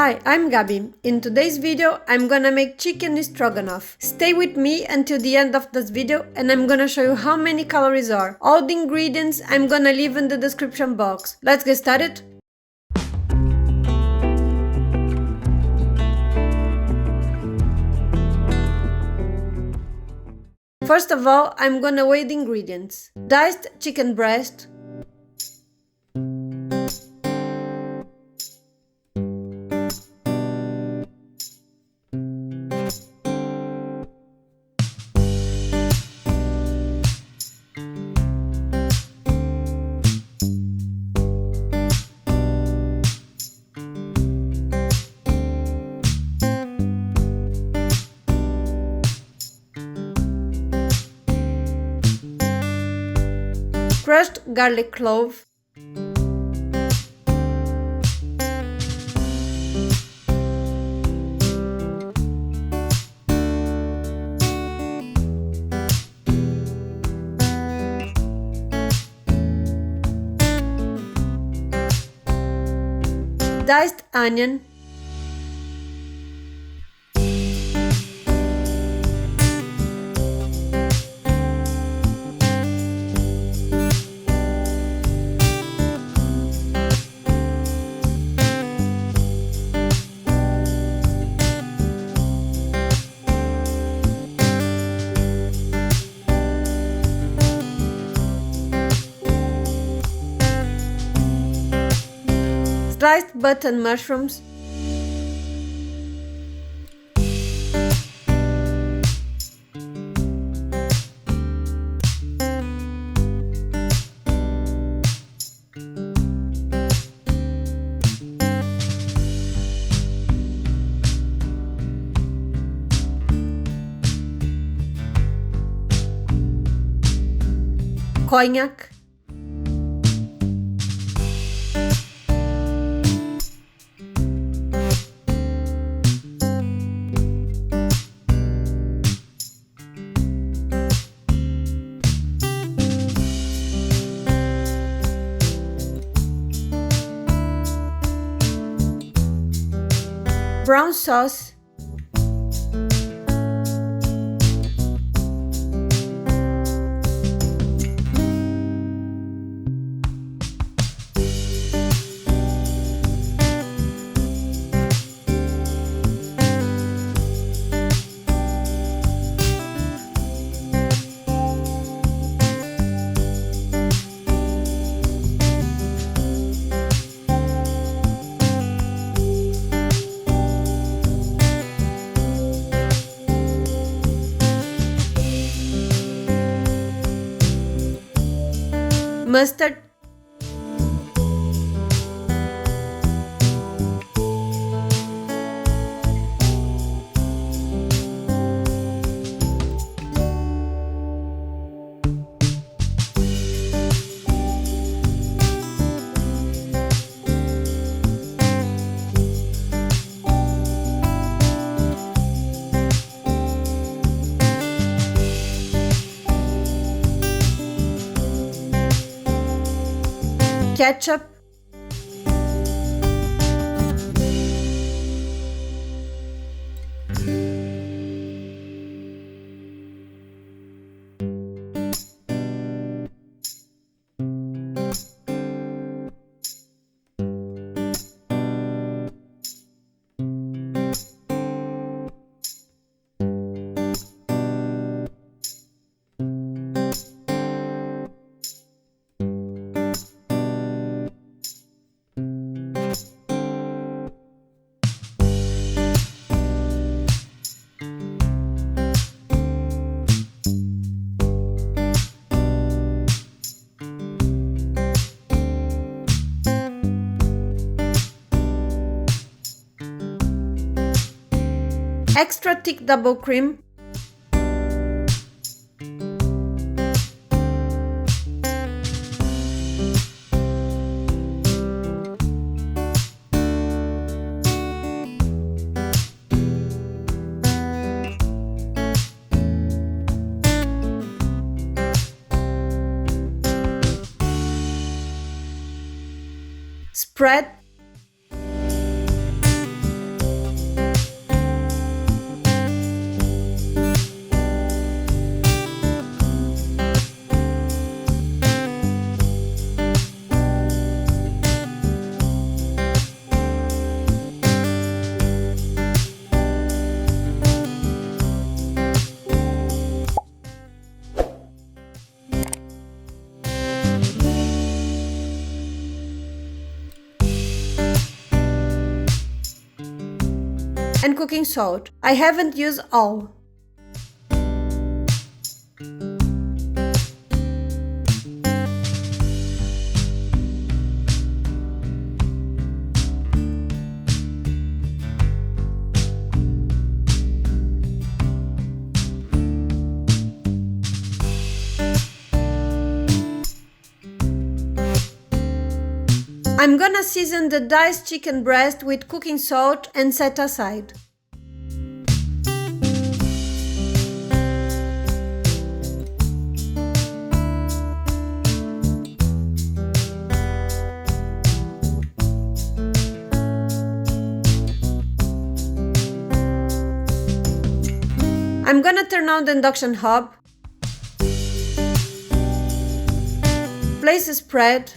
Hi, I'm Gabi. In today's video, I'm gonna make chicken stroganoff. Stay with me until the end of this video and I'm gonna show you how many calories are. All the ingredients I'm gonna leave in the description box. Let's get started. First of all, I'm gonna weigh the ingredients. Diced chicken breast, crushed garlic clove, diced onion, sliced button mushrooms, cognac, brown sauce, mustard, ketchup, extra thick double cream, spread, and cooking salt. I haven't used all. I'm gonna season the diced chicken breast with cooking salt and set aside. I'm gonna turn on the induction hob, place a spread,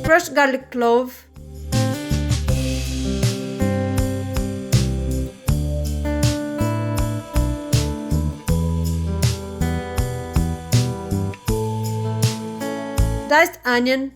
crushed garlic clove, diced onion,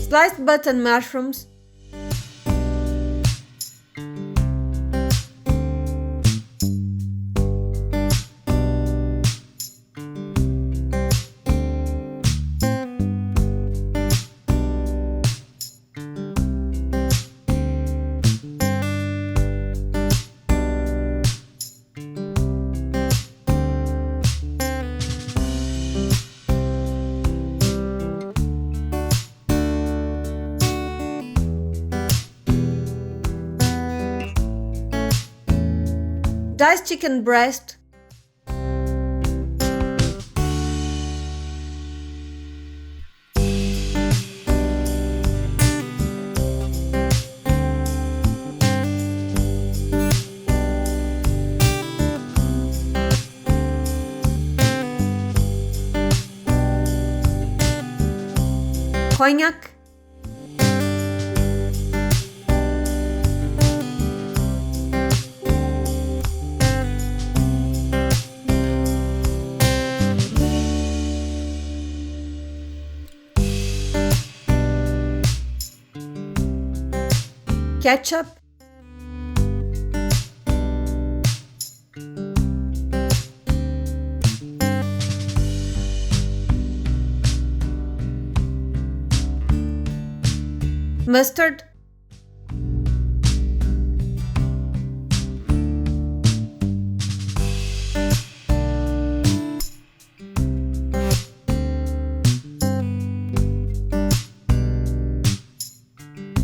sliced button mushrooms, diced chicken breast, cognac, ketchup, mustard,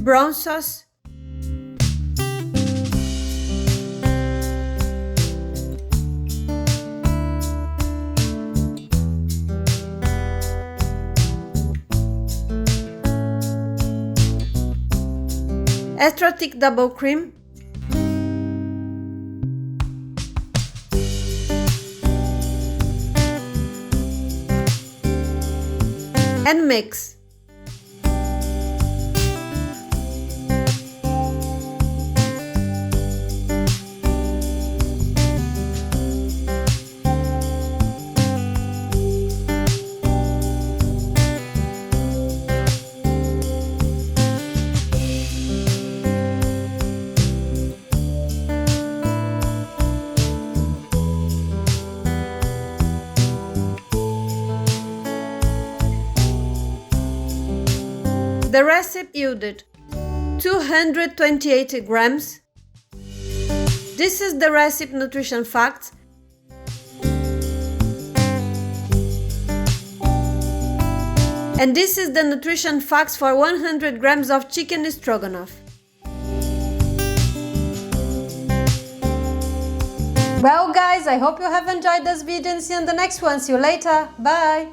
brown sauce, extra thick double cream, and mix. The recipe yielded 228 grams. This is the recipe nutrition facts. And this is the nutrition facts for 100 grams of chicken stroganoff. Well guys, I hope you have enjoyed this video and see you in the next one. See you later. Bye.